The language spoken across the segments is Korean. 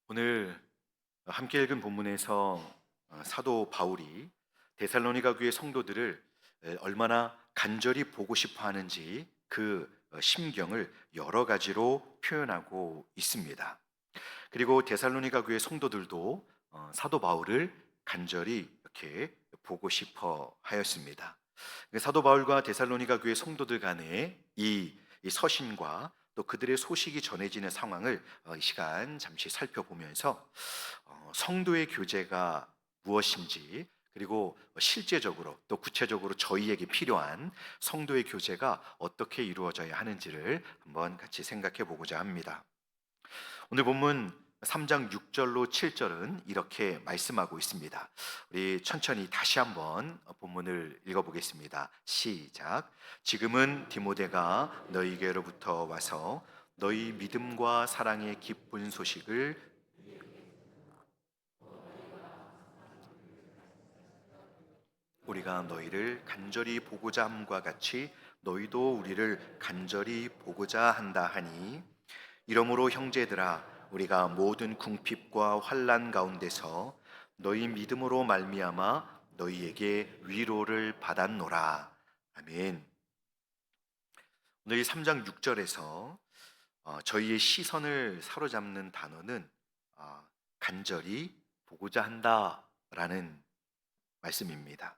오늘 함께 읽은 본문에서 사도 바울이 데살로니가 교회 성도들을 얼마나 간절히 보고 싶어 하는지 그 심경을 여러 가지로 표현하고 있습니다. 그리고 데살로니가 교회 성도들도 사도 바울을 간절히 이렇게 보고 싶어 하였습니다. 사도 바울과 데살로니가 교회 성도들 간의 이 서신과 또 그들의 소식이 전해지는 상황을 이 시간 잠시 살펴보면서 성도의 교제가 무엇인지, 그리고 실제적으로 또 구체적으로 저희에게 필요한 성도의 교제가 어떻게 이루어져야 하는지를 한번 같이 생각해 보고자 합니다. 오늘 본문 3장 6절로 7절은 이렇게 말씀하고 있습니다. 우리 천천히 다시 한번 본문을 읽어보겠습니다. 시작. 지금은 디모데가 너희에게로부터 와서 너희 믿음과 사랑의 기쁜 소식을 우리가 너희를 간절히 보고자 함과 같이 너희도 우리를 간절히 보고자 한다 하니, 이러므로 형제들아, 우리가 모든 궁핍과 환난 가운데서 너희 믿음으로 말미암아 너희에게 위로를 받았노라. 아멘. 오늘 이 3장 6절에서 저희의 시선을 사로잡는 단어는 간절히 보고자 한다라는 말씀입니다.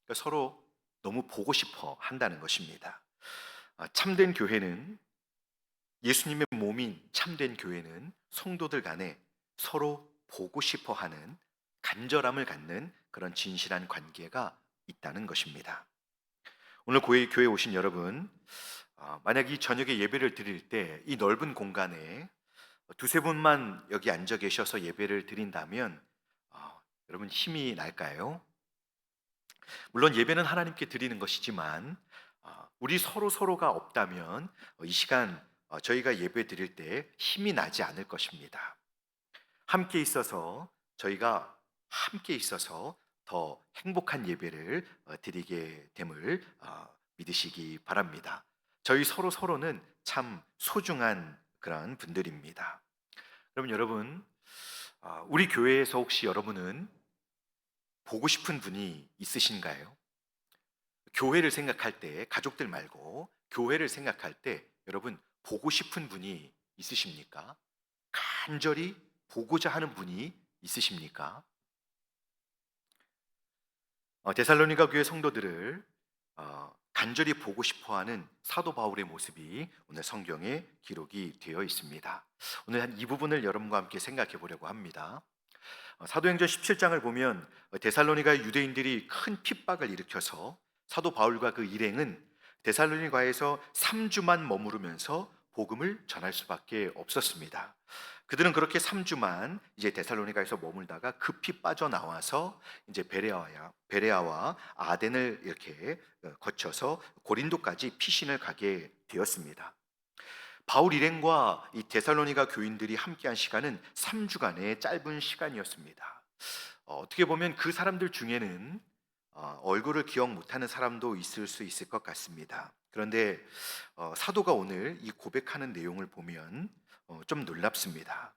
그러니까 서로 너무 보고 싶어 한다는 것입니다. 참된 교회는, 예수님의 몸인 참된 교회는 성도들 간에 서로 보고 싶어 하는 간절함을 갖는 그런 진실한 관계가 있다는 것입니다. 오늘 교회에 오신 여러분, 만약 이 저녁에 예배를 드릴 때 이 넓은 공간에 두세 분만 여기 앉아 계셔서 예배를 드린다면 여러분 힘이 날까요? 물론 예배는 하나님께 드리는 것이지만 우리 서로가 없다면 이 시간 저희가 예배 드릴 때 힘이 나지 않을 것입니다. 함께 있어서, 저희가 함께 있어서 더 행복한 예배를 드리게 됨을 믿으시기 바랍니다. 저희 서로는 참 소중한 그런 분들입니다. 그럼 여러분, 우리 교회에서 혹시 여러분은 보고 싶은 분이 있으신가요? 교회를 생각할 때, 가족들 말고 교회를 생각할 때 여러분 보고 싶은 분이 있으십니까? 간절히 보고자 하는 분이 있으십니까? 데살로니가 교회 성도들을 간절히 보고 싶어하는 사도 바울의 모습이 오늘 성경에 기록이 되어 있습니다. 오늘 한 이 부분을 여러분과 함께 생각해 보려고 합니다. 사도행전 17장을 보면 데살로니가 유대인들이 큰 핍박을 일으켜서 사도 바울과 그 일행은 데살로니가에서 3주만 머무르면서 복음을 전할 수밖에 없었습니다. 그들은 그렇게 3주만 이제 데살로니가에서 머물다가 급히 빠져나와서 이제 베레아와 아덴을 이렇게 거쳐서 고린도까지 피신을 가게 되었습니다. 바울 일행과 이 데살로니가 교인들이 함께한 시간은 3주간의 짧은 시간이었습니다. 어떻게 보면 그 사람들 중에는 얼굴을 기억 못하는 사람도 있을 수 있을 것 같습니다. 그런데 사도가 오늘 이 고백하는 내용을 보면 좀 놀랍습니다.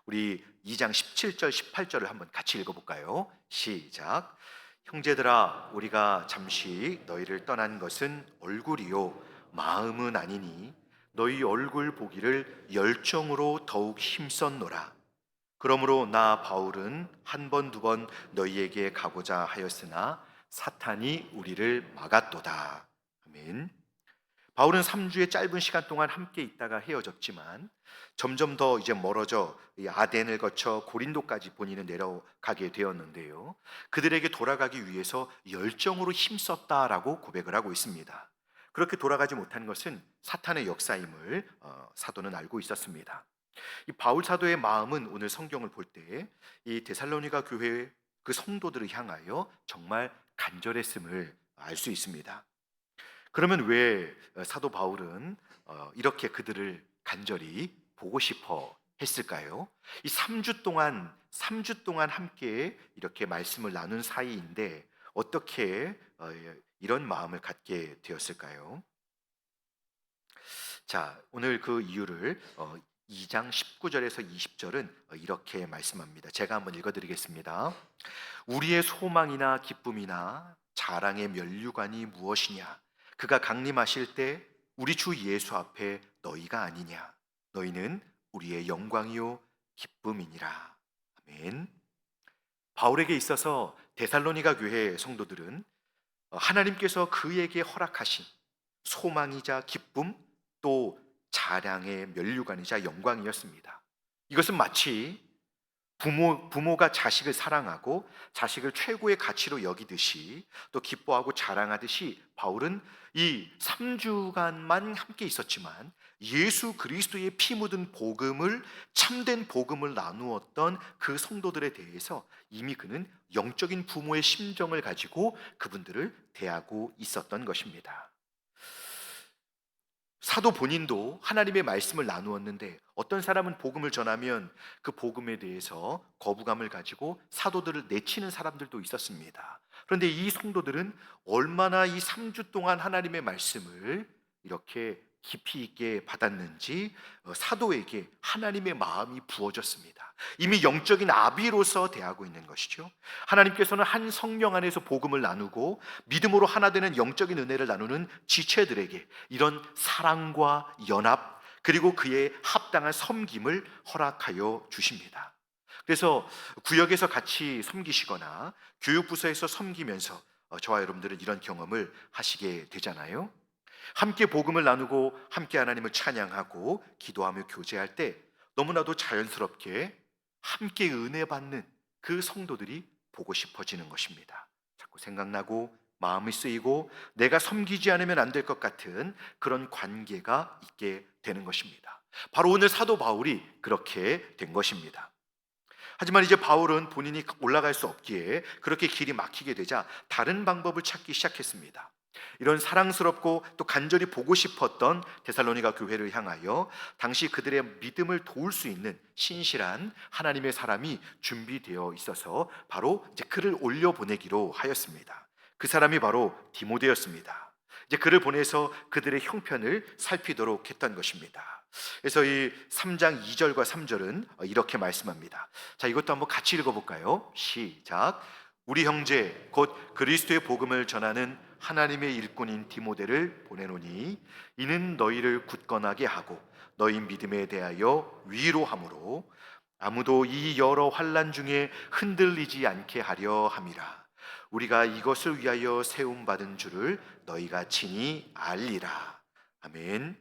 우리 2장 17절 18절을 한번 같이 읽어볼까요? 시작. 형제들아, 우리가 잠시 너희를 떠난 것은 얼굴이요 마음은 아니니 너희 얼굴 보기를 열정으로 더욱 힘썼노라. 그러므로 나 바울은 한 번 두 번 너희에게 가고자 하였으나 사탄이 우리를 막았도다. 아멘. 바울은 3주의 짧은 시간 동안 함께 있다가 헤어졌지만 점점 더 이제 멀어져 이 아덴을 거쳐 고린도까지 본인은 내려가게 되었는데요. 그들에게 돌아가기 위해서 열정으로 힘썼다라고 고백을 하고 있습니다. 그렇게 돌아가지 못한 것은 사탄의 역사임을 사도는 알고 있었습니다. 이 바울 사도의 마음은 오늘 성경을 볼 때 이 데살로니가 교회 그 성도들을 향하여 정말 간절했음을 알 수 있습니다. 그러면 왜 사도 바울은 이렇게 그들을 간절히 보고 싶어 했을까요? 이 3주 동안 함께 이렇게 말씀을 나눈 사이인데 어떻게 이런 마음을 갖게 되었을까요? 자, 오늘 그 이유를 2장 19절에서 20절은 이렇게 말씀합니다. 제가 한번 읽어드리겠습니다. 우리의 소망이나 기쁨이나 자랑의 면류관이 무엇이냐? 그가 강림하실 때 우리 주 예수 앞에 너희가 아니냐? 너희는 우리의 영광이요 기쁨이니라. 아멘. 바울에게 있어서 데살로니가 교회 성도들은 하나님께서 그에게 허락하신 소망이자 기쁨, 또 자랑의 면류관이자 영광이었습니다. 이것은 마치 부모가 자식을 사랑하고 자식을 최고의 가치로 여기듯이, 또 기뻐하고 자랑하듯이, 바울은 이 3주간만 함께 있었지만 예수 그리스도의 피 묻은 복음을, 참된 복음을 나누었던 그 성도들에 대해서 이미 그는 영적인 부모의 심정을 가지고 그분들을 대하고 있었던 것입니다. 사도 본인도 하나님의 말씀을 나누었는데, 어떤 사람은 복음을 전하면 그 복음에 대해서 거부감을 가지고 사도들을 내치는 사람들도 있었습니다. 그런데 이 성도들은 얼마나 이 3주 동안 하나님의 말씀을 이렇게 깊이 있게 받았는지 사도에게 하나님의 마음이 부어졌습니다. 이미 영적인 아비로서 대하고 있는 것이죠. 하나님께서는 한 성령 안에서 복음을 나누고 믿음으로 하나 되는 영적인 은혜를 나누는 지체들에게 이런 사랑과 연합, 그리고 그의 합당한 섬김을 허락하여 주십니다. 그래서 구역에서 같이 섬기시거나 교육부서에서 섬기면서 저와 여러분들은 이런 경험을 하시게 되잖아요. 함께 복음을 나누고 함께 하나님을 찬양하고 기도하며 교제할 때 너무나도 자연스럽게 함께 은혜 받는 그 성도들이 보고 싶어지는 것입니다. 자꾸 생각나고 마음이 쓰이고 내가 섬기지 않으면 안 될 것 같은 그런 관계가 있게 되는 것입니다. 바로 오늘 사도 바울이 그렇게 된 것입니다. 하지만 이제 바울은 본인이 올라갈 수 없기에 그렇게 길이 막히게 되자 다른 방법을 찾기 시작했습니다. 이런 사랑스럽고 또 간절히 보고 싶었던 데살로니가 교회를 향하여 당시 그들의 믿음을 도울 수 있는 신실한 하나님의 사람이 준비되어 있어서 바로 이제 그를 올려보내기로 하였습니다. 그 사람이 바로 디모데였습니다. 이제 그를 보내서 그들의 형편을 살피도록 했던 것입니다. 그래서 이 3장 2절과 3절은 이렇게 말씀합니다. 자, 이것도 한번 같이 읽어볼까요? 시작. 우리 형제 곧 그리스도의 복음을 전하는 하나님의 일꾼인 디모데를 보내노니 이는 너희를 굳건하게 하고 너희 믿음에 대하여 위로함으로 아무도 이 여러 환난 중에 흔들리지 않게 하려 함이라. 우리가 이것을 위하여 세움 받은 줄을 너희가 친히 알리라. 아멘.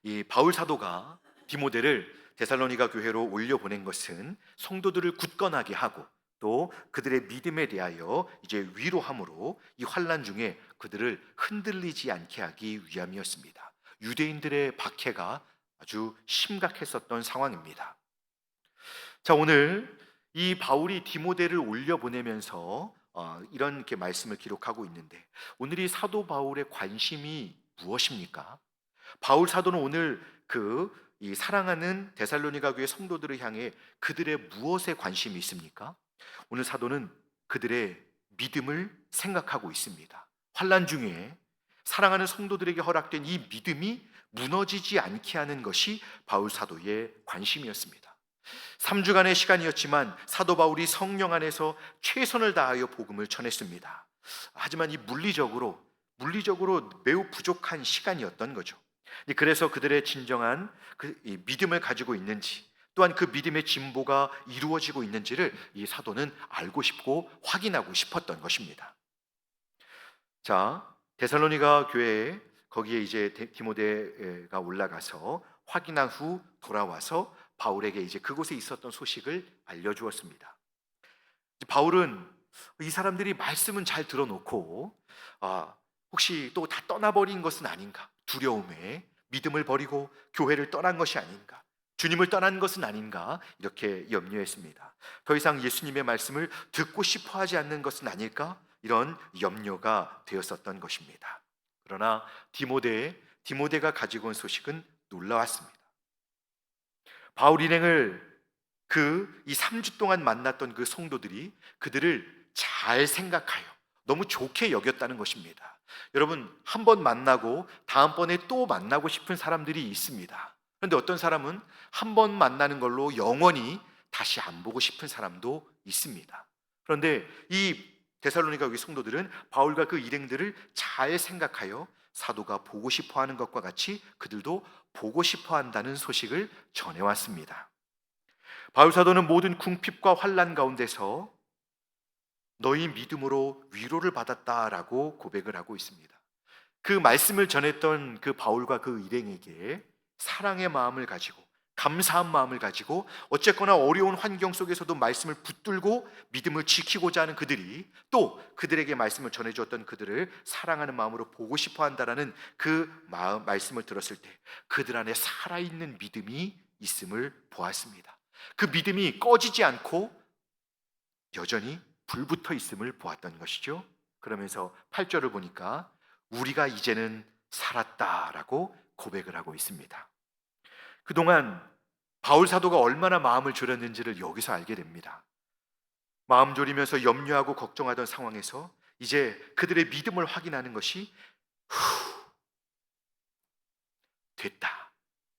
이 바울 사도가 디모데를 데살로니가 교회로 올려 보낸 것은 성도들을 굳건하게 하고 또 그들의 믿음에 대하여 이제 위로함으로 이 환난 중에 그들을 흔들리지 않게 하기 위함이었습니다. 유대인들의 박해가 아주 심각했었던 상황입니다. 자, 오늘 이 바울이 디모데를 올려 보내면서 이런 이렇게 말씀을 기록하고 있는데, 오늘 이 사도 바울의 관심이 무엇입니까? 바울 사도는 오늘 이 사랑하는 데살로니가 교회 성도들을 향해 그들의 무엇에 관심이 있습니까? 오늘 사도는 그들의 믿음을 생각하고 있습니다. 환난 중에 사랑하는 성도들에게 허락된 이 믿음이 무너지지 않게 하는 것이 바울 사도의 관심이었습니다. 3주간의 시간이었지만 사도 바울이 성령 안에서 최선을 다하여 복음을 전했습니다. 하지만 이 물리적으로 매우 부족한 시간이었던 거죠. 그래서 그들의 진정한 이 믿음을 가지고 있는지, 또한 그 믿음의 진보가 이루어지고 있는지를 이 사도는 알고 싶고 확인하고 싶었던 것입니다. 자, 데살로니가 교회에 거기에 이제 디모데가 올라가서 확인한 후 돌아와서 바울에게 이제 그곳에 있었던 소식을 알려주었습니다. 바울은 이 사람들이 말씀은 잘 들어놓고 혹시 또 다 떠나버린 것은 아닌가, 두려움에 믿음을 버리고 교회를 떠난 것이 아닌가, 주님을 떠난 것은 아닌가, 이렇게 염려했습니다. 더 이상 예수님의 말씀을 듣고 싶어 하지 않는 것은 아닐까, 이런 염려가 되었었던 것입니다. 그러나 디모데가 가지고 온 소식은 놀라웠습니다. 바울 일행을 이 3주 동안 만났던 그 성도들이 그들을 잘 생각하여 너무 좋게 여겼다는 것입니다. 여러분, 한 번 만나고 다음번에 또 만나고 싶은 사람들이 있습니다. 그런데 어떤 사람은 한 번 만나는 걸로 영원히 다시 안 보고 싶은 사람도 있습니다. 그런데 이 데살로니가 교회 성도들은 바울과 그 일행들을 잘 생각하여 사도가 보고 싶어 하는 것과 같이 그들도 보고 싶어 한다는 소식을 전해왔습니다. 바울 사도는 모든 궁핍과 환난 가운데서 너희 믿음으로 위로를 받았다라고 고백을 하고 있습니다. 그 말씀을 전했던 그 바울과 그 일행에게 사랑의 마음을 가지고 감사한 마음을 가지고 어쨌거나 어려운 환경 속에서도 말씀을 붙들고 믿음을 지키고자 하는 그들이 또 그들에게 말씀을 전해주었던 그들을 사랑하는 마음으로 보고 싶어 한다라는 그 말씀을 들었을 때 그들 안에 살아있는 믿음이 있음을 보았습니다. 그 믿음이 꺼지지 않고 여전히 불붙어 있음을 보았던 것이죠. 그러면서 8절을 보니까 우리가 이제는 살았다라고 고백을 하고 있습니다. 그동안 바울 사도가 얼마나 마음을 졸였는지를 여기서 알게 됩니다. 마음 졸이면서 염려하고 걱정하던 상황에서 이제 그들의 믿음을 확인하는 것이 됐다.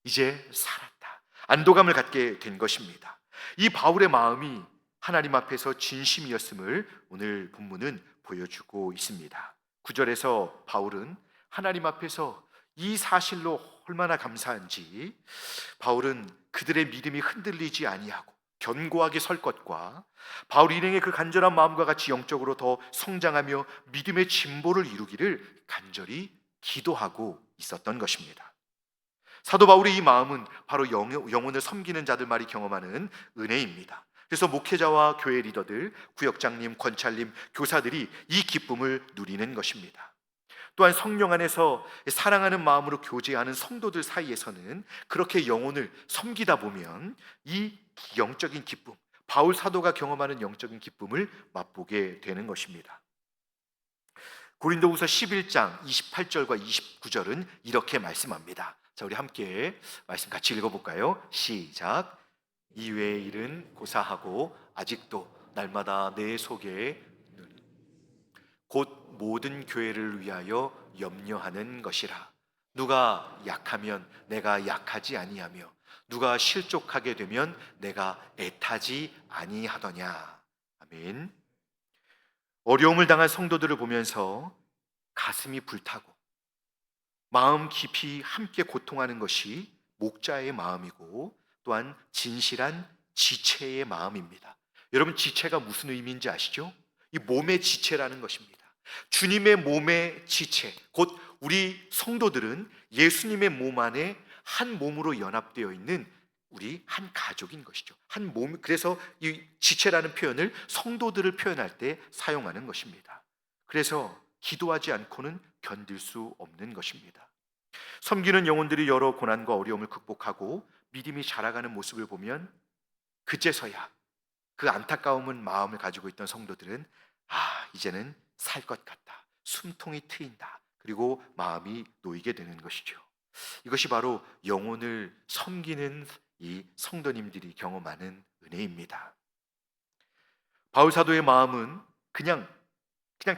이제 살았다. 안도감을 갖게 된 것입니다. 이 바울의 마음이 하나님 앞에서 진심이었음을 오늘 본문은 보여주고 있습니다. 9절에서 바울은 하나님 앞에서 이 사실로 얼마나 감사한지 바울은 그들의 믿음이 흔들리지 아니하고 견고하게 설 것과 바울 일행의 그 간절한 마음과 같이 영적으로 더 성장하며 믿음의 진보를 이루기를 간절히 기도하고 있었던 것입니다. 사도 바울의 이 마음은 바로 영혼을 섬기는 자들만이 경험하는 은혜입니다. 그래서 목회자와 교회 리더들, 구역장님, 권찰님, 교사들이 이 기쁨을 누리는 것입니다. 또한 성령 안에서 사랑하는 마음으로 교제하는 성도들 사이에서는 그렇게 영혼을 섬기다 보면 이 영적인 기쁨, 바울 사도가 경험하는 영적인 기쁨을 맛보게 되는 것입니다. 고린도후서 11장 28절과 29절은 이렇게 말씀합니다. 자, 우리 함께 말씀 같이 읽어볼까요? 시작. 이외의 일은 고사하고 아직도 날마다 내 속에 곧 모든 교회를 위하여 염려하는 것이라. 누가 약하면 내가 약하지 아니하며 누가 실족하게 되면 내가 애타지 아니하더냐. 아멘. 어려움을 당한 성도들을 보면서 가슴이 불타고 마음 깊이 함께 고통하는 것이 목자의 마음이고 또한 진실한 지체의 마음입니다. 여러분, 지체가 무슨 의미인지 아시죠? 이 몸의 지체라는 것입니다. 주님의 몸의 지체, 곧 우리 성도들은 예수님의 몸 안에 한 몸으로 연합되어 있는 우리 한 가족인 것이죠. 한 몸, 그래서 이 지체라는 표현을 성도들을 표현할 때 사용하는 것입니다. 그래서 기도하지 않고는 견딜 수 없는 것입니다. 섬기는 영혼들이 여러 고난과 어려움을 극복하고 믿음이 자라가는 모습을 보면 그제서야 그 안타까움은 마음을 가지고 있던 성도들은 이제는 살 것 같다. 숨통이 트인다. 그리고 마음이 놓이게 되는 것이죠. 이것이 바로 영혼을 섬기는 이 성도님들이 경험하는 은혜입니다. 바울 사도의 마음은 그냥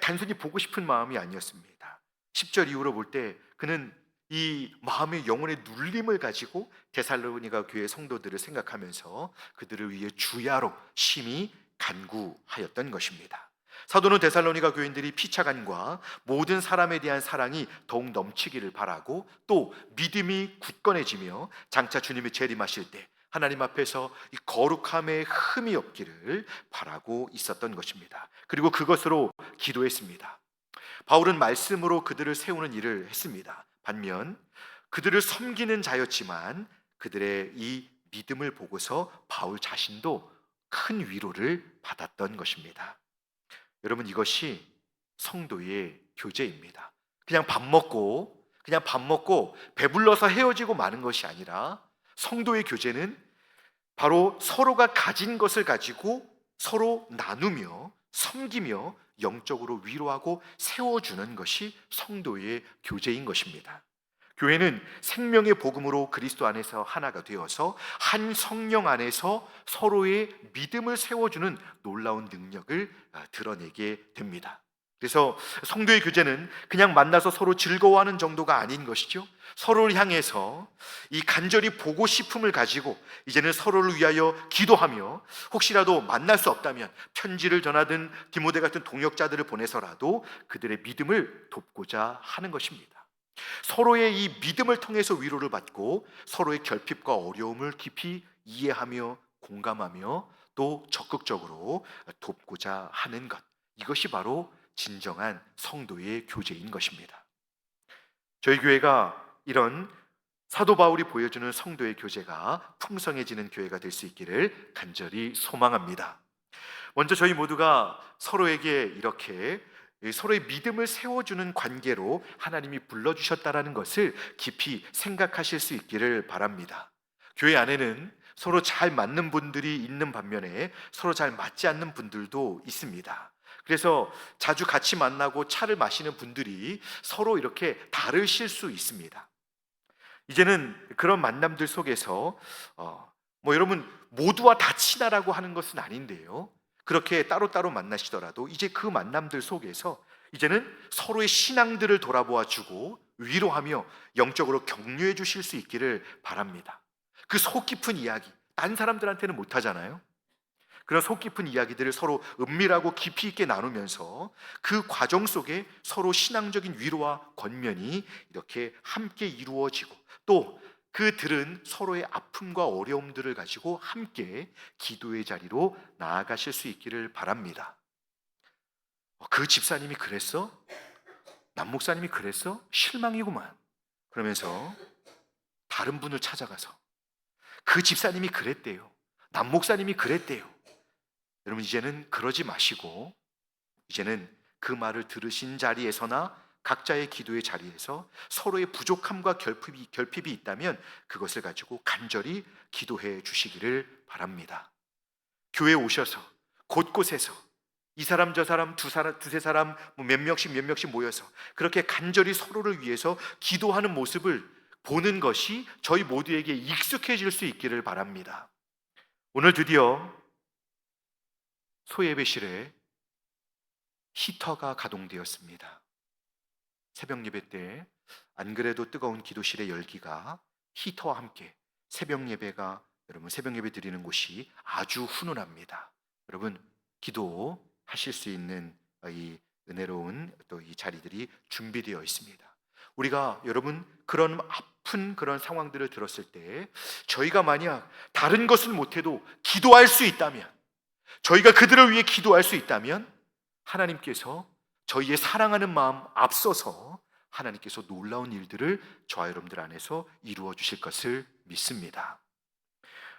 단순히 보고 싶은 마음이 아니었습니다. 10절 이후로 볼 때 그는 이 마음의 영혼의 눌림을 가지고 데살로니가 교회 성도들을 생각하면서 그들을 위해 주야로 심히 간구하였던 것입니다. 사도는 데살로니가 교인들이 피차간과 모든 사람에 대한 사랑이 더욱 넘치기를 바라고 또 믿음이 굳건해지며 장차 주님이 재림하실 때 하나님 앞에서 이 거룩함에 흠이 없기를 바라고 있었던 것입니다. 그리고 그것으로 기도했습니다. 바울은 말씀으로 그들을 세우는 일을 했습니다. 반면 그들을 섬기는 자였지만 그들의 이 믿음을 보고서 바울 자신도 큰 위로를 받았던 것입니다. 여러분, 이것이 성도의 교제입니다. 그냥 밥 먹고 배불러서 헤어지고 마는 것이 아니라 성도의 교제는 바로 서로가 가진 것을 가지고 서로 나누며 섬기며 영적으로 위로하고 세워주는 것이 성도의 교제인 것입니다. 교회는 생명의 복음으로 그리스도 안에서 하나가 되어서 한 성령 안에서 서로의 믿음을 세워주는 놀라운 능력을 드러내게 됩니다. 그래서 성도의 교제는 그냥 만나서 서로 즐거워하는 정도가 아닌 것이죠. 서로를 향해서 이 간절히 보고 싶음을 가지고 이제는 서로를 위하여 기도하며, 혹시라도 만날 수 없다면 편지를 전하든 디모데 같은 동역자들을 보내서라도 그들의 믿음을 돕고자 하는 것입니다. 서로의 이 믿음을 통해서 위로를 받고 서로의 결핍과 어려움을 깊이 이해하며 공감하며 또 적극적으로 돕고자 하는 것, 이것이 바로 진정한 성도의 교제인 것입니다. 저희 교회가 이런 사도 바울이 보여주는 성도의 교제가 풍성해지는 교회가 될 수 있기를 간절히 소망합니다. 먼저 저희 모두가 서로에게 이렇게 서로의 믿음을 세워주는 관계로 하나님이 불러주셨다라는 것을 깊이 생각하실 수 있기를 바랍니다. 교회 안에는 서로 잘 맞는 분들이 있는 반면에 서로 잘 맞지 않는 분들도 있습니다. 그래서 자주 같이 만나고 차를 마시는 분들이 서로 이렇게 다르실 수 있습니다. 이제는 그런 만남들 속에서 여러분 모두와 다 친하라고 하는 것은 아닌데요, 그렇게 따로따로 만나시더라도 이제 그 만남들 속에서 이제는 서로의 신앙들을 돌아보아 주고 위로하며 영적으로 격려해 주실 수 있기를 바랍니다. 그 속 깊은 이야기, 딴 사람들한테는 못 하잖아요. 그런 속 깊은 이야기들을 서로 은밀하고 깊이 있게 나누면서 그 과정 속에 서로 신앙적인 위로와 권면이 이렇게 함께 이루어지고, 또 그들은 서로의 아픔과 어려움들을 가지고 함께 기도의 자리로 나아가실 수 있기를 바랍니다. 그 집사님이 그랬어? 남 목사님이 그랬어? 실망이구만. 그러면서 다른 분을 찾아가서 그 집사님이 그랬대요, 남 목사님이 그랬대요. 여러분, 이제는 그러지 마시고 이제는 그 말을 들으신 자리에서나 각자의 기도의 자리에서 서로의 부족함과 결핍이 있다면 그것을 가지고 간절히 기도해 주시기를 바랍니다. 교회에 오셔서 곳곳에서 이 사람 저 사람 두세 사람 몇 명씩 모여서 그렇게 간절히 서로를 위해서 기도하는 모습을 보는 것이 저희 모두에게 익숙해질 수 있기를 바랍니다. 오늘 드디어 소예배실에 히터가 가동되었습니다. 새벽 예배 때 안 그래도 뜨거운 기도실의 열기가 히터와 함께 새벽 예배가, 여러분 새벽 예배 드리는 곳이 아주 훈훈합니다. 여러분 기도하실 수 있는 이 은혜로운 또 이 자리들이 준비되어 있습니다. 우리가 여러분 그런 아픈 그런 상황들을 들었을 때 저희가 만약 다른 것은 못해도 기도할 수 있다면, 저희가 그들을 위해 기도할 수 있다면 하나님께서 저희의 사랑하는 마음 앞서서 하나님께서 놀라운 일들을 저와 여러분들 안에서 이루어 주실 것을 믿습니다.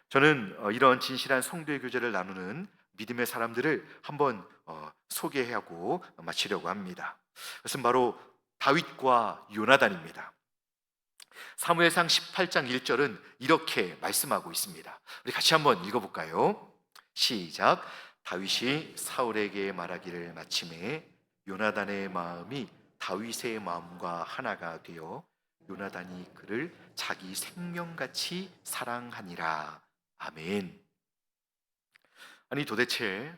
저는 이런 진실한 성도의 교제를 나누는 믿음의 사람들을 한번 소개하고 마치려고 합니다. 그것은 바로 다윗과 요나단입니다. 사무엘상 18장 1절은 이렇게 말씀하고 있습니다. 우리 같이 한번 읽어볼까요? 시작. 다윗이 사울에게 말하기를 마침에 요나단의 마음이 다윗의 마음과 하나가 되어 요나단이 그를 자기 생명같이 사랑하니라. 아멘. 아니 도대체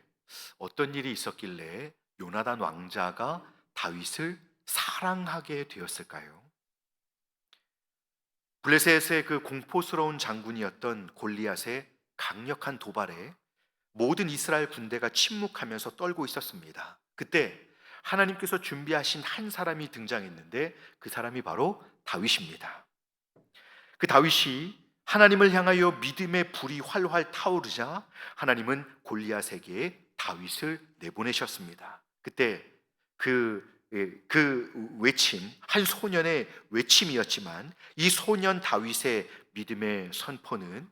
어떤 일이 있었길래 요나단 왕자가 다윗을 사랑하게 되었을까요? 블레셋의 그 공포스러운 장군이었던 골리앗의 강력한 도발에 모든 이스라엘 군대가 침묵하면서 떨고 있었습니다. 그때 하나님께서 준비하신 한 사람이 등장했는데 그 사람이 바로 다윗입니다. 그 다윗이 하나님을 향하여 믿음의 불이 활활 타오르자 하나님은 골리앗에게 다윗을 내보내셨습니다. 그때 그 외침, 한 소년의 외침이었지만 이 소년 다윗의 믿음의 선포는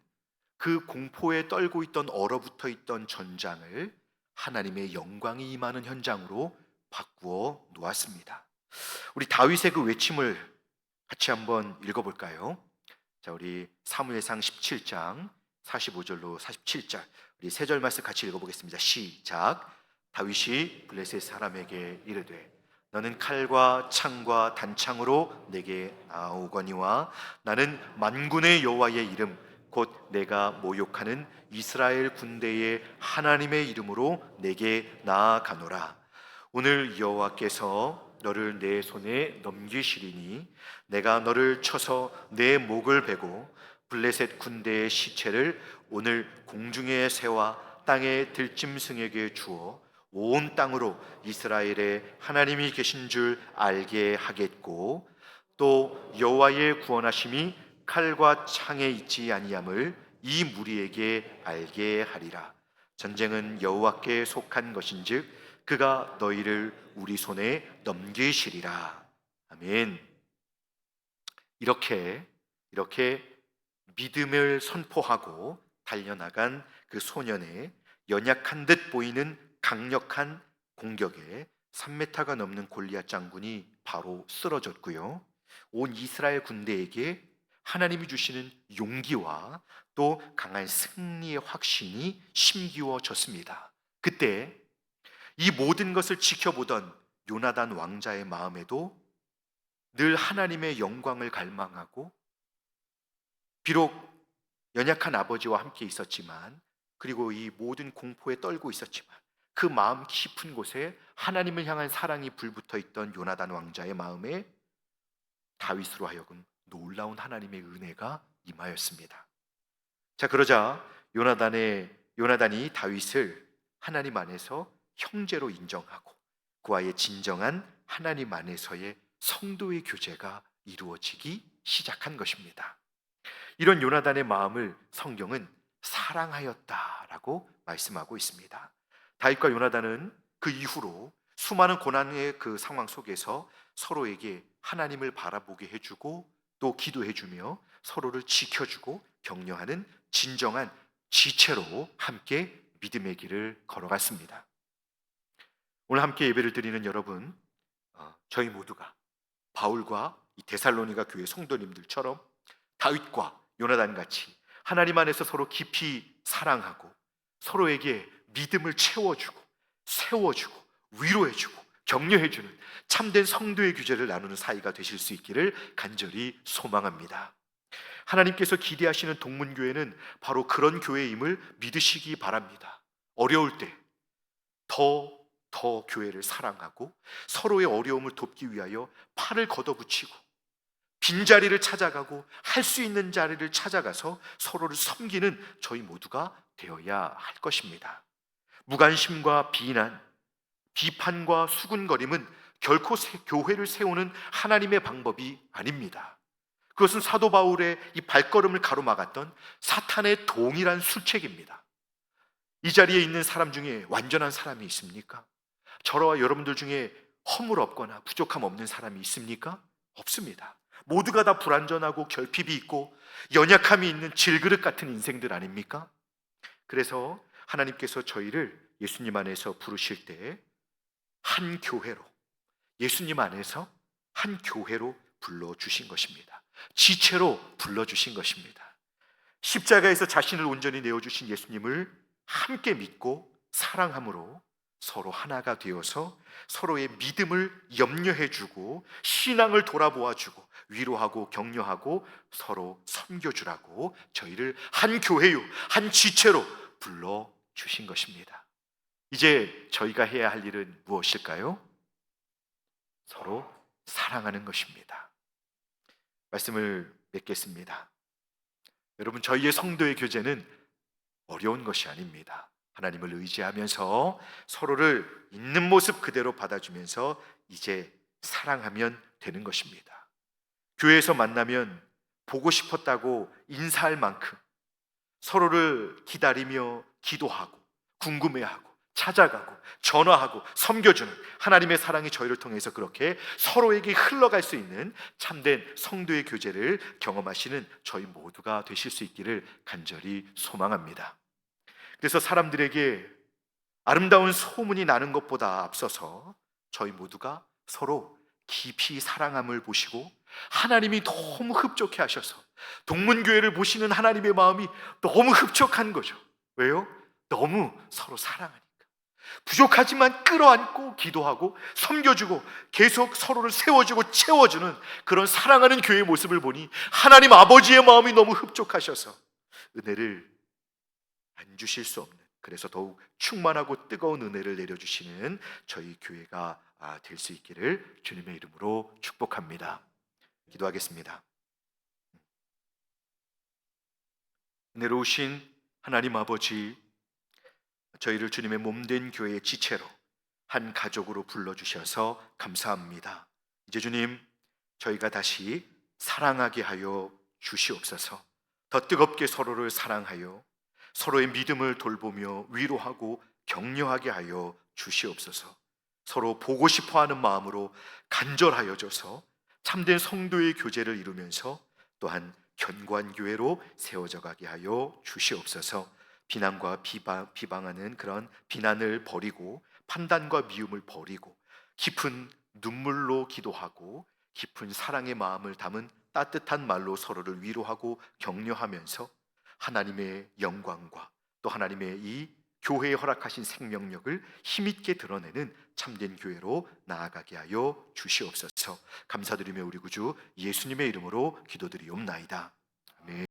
그 공포에 떨고 있던 얼어붙어 있던 전장을 하나님의 영광이 임하는 현장으로 바꾸어 놓았습니다. 우리 다윗의 그 외침을 같이 한번 읽어볼까요? 자, 우리 사무엘상 17장 45절로 47절 우리 세 절 말씀 같이 읽어보겠습니다. 시작. 다윗이 블레셋 사람에게 이르되 너는 칼과 창과 단창으로 내게 나오거니와 나는 만군의 여호와의 이름 곧 내가 모욕하는 이스라엘 군대의 하나님의 이름으로 내게 나아가노라. 오늘 여호와께서 너를 내 손에 넘기시리니 내가 너를 쳐서 내 목을 베고 블레셋 군대의 시체를 오늘 공중의 새와 땅의 들짐승에게 주어 온 땅으로 이스라엘의 하나님이 계신 줄 알게 하겠고, 또 여호와의 구원하심이 칼과 창에 있지 아니함을 이 무리에게 알게 하리라. 전쟁은 여호와께 속한 것인즉 그가 너희를 우리 손에 넘기시리라. 아멘. 이렇게 믿음을 선포하고 달려나간 그 소년의 연약한 듯 보이는 강력한 공격에 3m가 넘는 골리앗 장군이 바로 쓰러졌고요. 온 이스라엘 군대에게 하나님이 주시는 용기와 또 강한 승리의 확신이 심기워졌습니다. 그때 이 모든 것을 지켜보던 요나단 왕자의 마음에도 늘 하나님의 영광을 갈망하고, 비록 연약한 아버지와 함께 있었지만, 그리고 이 모든 공포에 떨고 있었지만, 그 마음 깊은 곳에 하나님을 향한 사랑이 불붙어 있던 요나단 왕자의 마음에 다윗으로 하여금 놀라운 하나님의 은혜가 임하였습니다. 자, 그러자 요나단이 다윗을 하나님 안에서 형제로 인정하고 그와의 진정한 하나님 안에서의 성도의 교제가 이루어지기 시작한 것입니다. 이런 요나단의 마음을 성경은 사랑하였다라고 말씀하고 있습니다. 다윗과 요나단은 그 이후로 수많은 고난의 그 상황 속에서 서로에게 하나님을 바라보게 해주고 또 기도해주며 서로를 지켜주고 격려하는 진정한 지체로 함께 믿음의 길을 걸어갔습니다. 오늘 함께 예배를 드리는 여러분, 저희 모두가 바울과 이 데살로니가 교회 성도님들처럼 다윗과 요나단 같이 하나님 안에서 서로 깊이 사랑하고 서로에게 믿음을 채워주고 세워주고 위로해주고 격려해주는 참된 성도의 교제를 나누는 사이가 되실 수 있기를 간절히 소망합니다. 하나님께서 기대하시는 동문교회는 바로 그런 교회임을 믿으시기 바랍니다. 어려울 때 더 교회를 사랑하고 서로의 어려움을 돕기 위하여 팔을 걷어붙이고 빈자리를 찾아가고 할 수 있는 자리를 찾아가서 서로를 섬기는 저희 모두가 되어야 할 것입니다. 무관심과 비난, 비판과 수군거림은 결코 교회를 세우는 하나님의 방법이 아닙니다. 그것은 사도 바울의 이 발걸음을 가로막았던 사탄의 동일한 술책입니다. 이 자리에 있는 사람 중에 완전한 사람이 있습니까? 저와 여러분들 중에 허물 없거나 부족함 없는 사람이 있습니까? 없습니다. 모두가 다 불완전하고 결핍이 있고 연약함이 있는 질그릇 같은 인생들 아닙니까? 그래서 하나님께서 저희를 예수님 안에서 부르실 때 한 교회로, 예수님 안에서 한 교회로 불러주신 것입니다. 지체로 불러주신 것입니다. 십자가에서 자신을 온전히 내어주신 예수님을 함께 믿고 사랑함으로 서로 하나가 되어서 서로의 믿음을 염려해주고 신앙을 돌아보아주고 위로하고 격려하고 서로 섬겨주라고 저희를 한 교회요, 한 지체로 불러주신 것입니다. 이제 저희가 해야 할 일은 무엇일까요? 서로 사랑하는 것입니다. 말씀을 맺겠습니다. 여러분, 저희의 성도의 교제는 어려운 것이 아닙니다. 하나님을 의지하면서 서로를 있는 모습 그대로 받아주면서 이제 사랑하면 되는 것입니다. 교회에서 만나면 보고 싶었다고 인사할 만큼 서로를 기다리며 기도하고 궁금해하고 찾아가고 전화하고 섬겨주는 하나님의 사랑이 저희를 통해서 그렇게 서로에게 흘러갈 수 있는 참된 성도의 교제를 경험하시는 저희 모두가 되실 수 있기를 간절히 소망합니다. 그래서 사람들에게 아름다운 소문이 나는 것보다 앞서서 저희 모두가 서로 깊이 사랑함을 보시고 하나님이 너무 흡족해 하셔서 동문교회를 보시는 하나님의 마음이 너무 흡족한 거죠. 왜요? 너무 서로 사랑하니까. 부족하지만 끌어안고 기도하고 섬겨주고 계속 서로를 세워주고 채워주는 그런 사랑하는 교회의 모습을 보니 하나님 아버지의 마음이 너무 흡족하셔서 은혜를 안 주실 수 없는, 그래서 더욱 충만하고 뜨거운 은혜를 내려주시는 저희 교회가 될 수 있기를 주님의 이름으로 축복합니다. 기도하겠습니다. 은혜로우신 하나님 아버지, 저희를 주님의 몸된 교회의 지체로 한 가족으로 불러주셔서 감사합니다. 이제 주님, 저희가 다시 사랑하게 하여 주시옵소서. 더 뜨겁게 서로를 사랑하여 서로의 믿음을 돌보며 위로하고 격려하게 하여 주시옵소서. 서로 보고 싶어하는 마음으로 간절하여져서 참된 성도의 교제를 이루면서 또한 견고한 교회로 세워져 가게 하여 주시옵소서. 비난과 비방하는 그런 비난을 버리고 판단과 미움을 버리고 깊은 눈물로 기도하고 깊은 사랑의 마음을 담은 따뜻한 말로 서로를 위로하고 격려하면서 하나님의 영광과 또 하나님의 이 교회에 허락하신 생명력을 힘있게 드러내는 참된 교회로 나아가게 하여 주시옵소서. 감사드리며 우리 구주 예수님의 이름으로 기도드리옵나이다.